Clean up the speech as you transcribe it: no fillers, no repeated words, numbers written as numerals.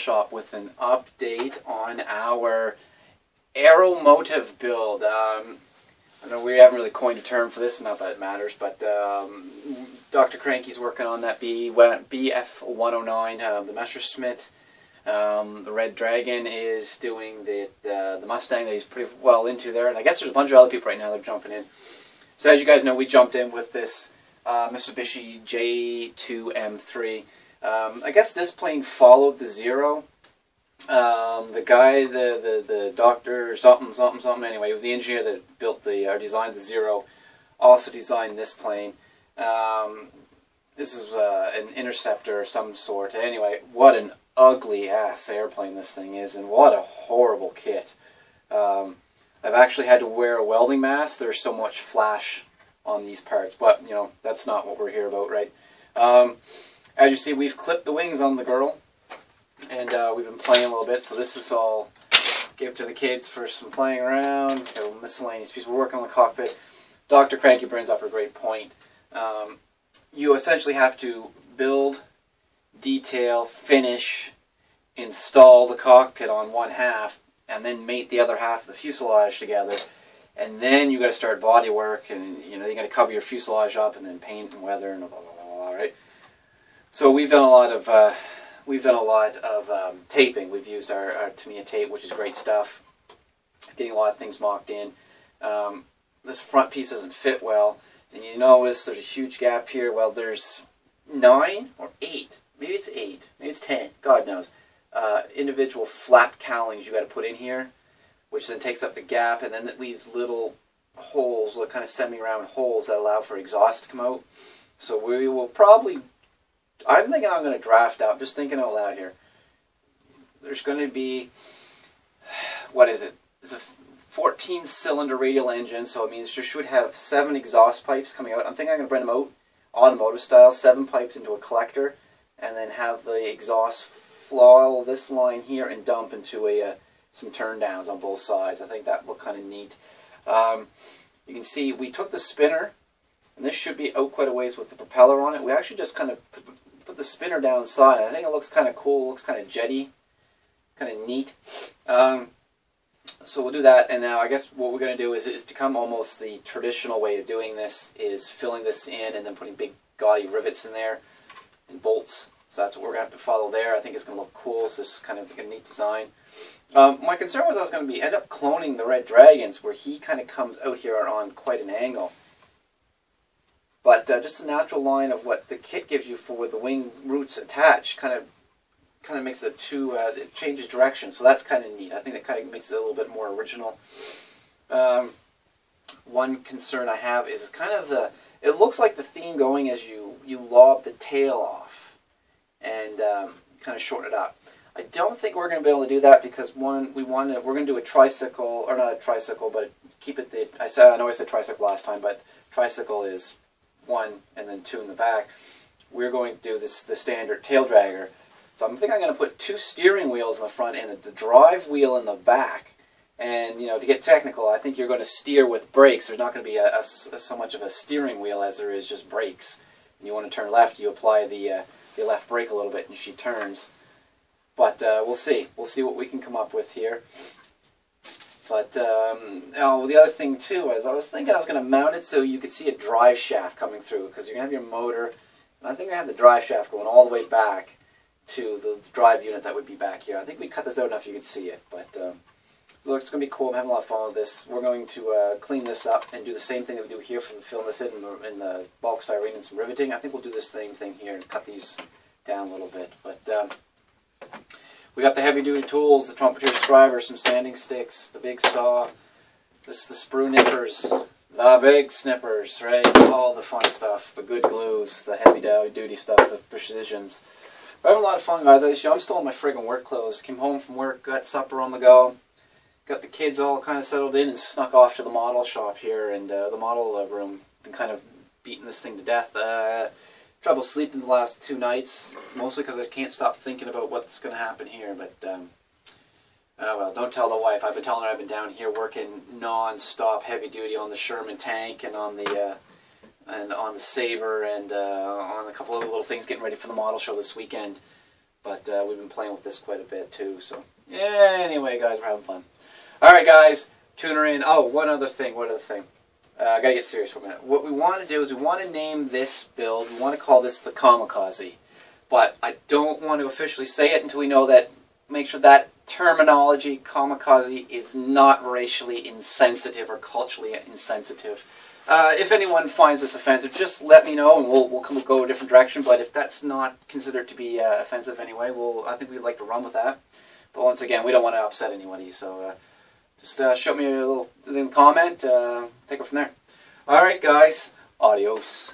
shop with an update on our aeromotive build. I know we haven't really coined a term for this, not that it matters, but Dr. Cranky's working on that BF-109, the Messerschmitt. The Red Dragon is doing the Mustang that he's pretty well into there, and I guess there's a bunch of other people right now that are jumping in. So as you guys know, we jumped in with this Mitsubishi J2M3. I guess this plane followed the Zero. The guy, the doctor, something, anyway, he was the engineer that built or designed the Zero, also designed this plane. This is an Interceptor of some sort. Anyway, what an ugly-ass airplane this thing is, and what a horrible kit. I've actually had to wear a welding mask. There's so much flash on these parts, but, you know, that's not what we're here about, right? As you see, we've clipped the wings on the girl, and we've been playing a little bit, so this is all give to the kids for some playing around, miscellaneous pieces. We're working on the cockpit. Dr. Cranky brings up a great point. You essentially have to build, detail, finish, install the cockpit on one half, and then mate the other half of the fuselage together, and then you got to start body work, and you got to cover your fuselage up, and then paint and weather and blah blah blah, blah, right? So we've done a lot of taping. We've used our Tamiya tape, which is great stuff. Getting a lot of things mocked in. This front piece doesn't fit well, and you notice there's a huge gap here. Well, there's 9 or 8. Maybe it's 8. Maybe it's 10. God knows. Individual flap cowlings you got to put in here, which then takes up the gap, and then it leaves little holes, little kind of semi-round holes that allow for exhaust to come out. So we will probably, I'm thinking I'm going to draft out, just thinking out loud here. There's going to be, what is it? It's a 14-cylinder radial engine, so it means you should have 7 exhaust pipes coming out. I'm thinking I'm going to bring them out automotive style, 7 pipes into a collector, and then have the exhaust flow this line here and dump into some turn downs on both sides. I think that look kind of neat. You can see we took the spinner, and this should be out quite a ways with the propeller on it. We actually just kind of put the spinner down inside. I think it looks kind of cool, looks kind of jetty, kind of neat. So we'll do that, and now I guess what we're going to do is become almost the traditional way of doing this, is filling this in and then putting big gaudy rivets in there and bolts. So that's what we're going to have to follow there. I think it's going to look cool. So this is kind of a neat design. My concern was I was going to end up cloning the Red Dragons, where he kind of comes out here on quite an angle. But just the natural line of what the kit gives you for the wing roots attached kind of makes it it changes direction. So that's kind of neat. I think that kind of makes it a little bit more original. One concern I have is kind of it looks like the theme going as you lob the tail off and kind of shorten it up. I don't think we're going to be able to do that because we're going to do a tricycle, or not a tricycle, but keep it I know I said tricycle last time, but tricycle is 1 and then 2 in the back. We're going to do the standard tail dragger. So I'm thinking I'm going to put 2 steering wheels in the front and the drive wheel in the back. And to get technical, I think you're going to steer with brakes. There's not going to be so much of a steering wheel as there is just brakes. And you want to turn left, you apply the left brake a little bit and she turns. But we'll see. We'll see what we can come up with here. But the other thing too is I was thinking I was going to mount it so you could see a drive shaft coming through, because you're going to have your motor, and I think I have the drive shaft going all the way back to the drive unit that would be back here. I think we cut this out enough you can see it, but it looks going to be cool. I'm having a lot of fun with this. We're going to clean this up and do the same thing that we do here for filling this in the bulk styrene and some riveting. I think we'll do the same thing here and cut these down a little bit. But we got the heavy-duty tools, the trumpeter scriber, some sanding sticks, the big saw. This is the sprue nippers, the big snippers, right? All the fun stuff, the good glues, the heavy-duty stuff, the precisions. We're having a lot of fun, guys. I'm still in my friggin' work clothes. Came home from work, got supper on the go, got the kids all kind of settled in, and snuck off to the model shop here and the model room. Been kind of beating this thing to death. Trouble sleeping the last 2 nights, mostly because I can't stop thinking about what's going to happen here. But well, don't tell the wife. I've been telling her I've been down here working non-stop, heavy duty on the Sherman tank and on the Sabre and on a couple of little things, getting ready for the model show this weekend. But we've been playing with this quite a bit too. So yeah, anyway, guys, we're having fun. All right, guys, tune her in. Oh, one other thing. I gotta get serious for a minute. What we want to do is we want to name this build. We want to call this the Kamikaze. But I don't want to officially say it until we know that. Make sure that terminology, Kamikaze, is not racially insensitive or culturally insensitive. If anyone finds this offensive, just let me know and we'll go a different direction. But if that's not considered to be offensive anyway, I think we'd like to run with that. But once again, we don't want to upset anybody, so just shoot me a little comment. Take it from there. All right, guys. Adios.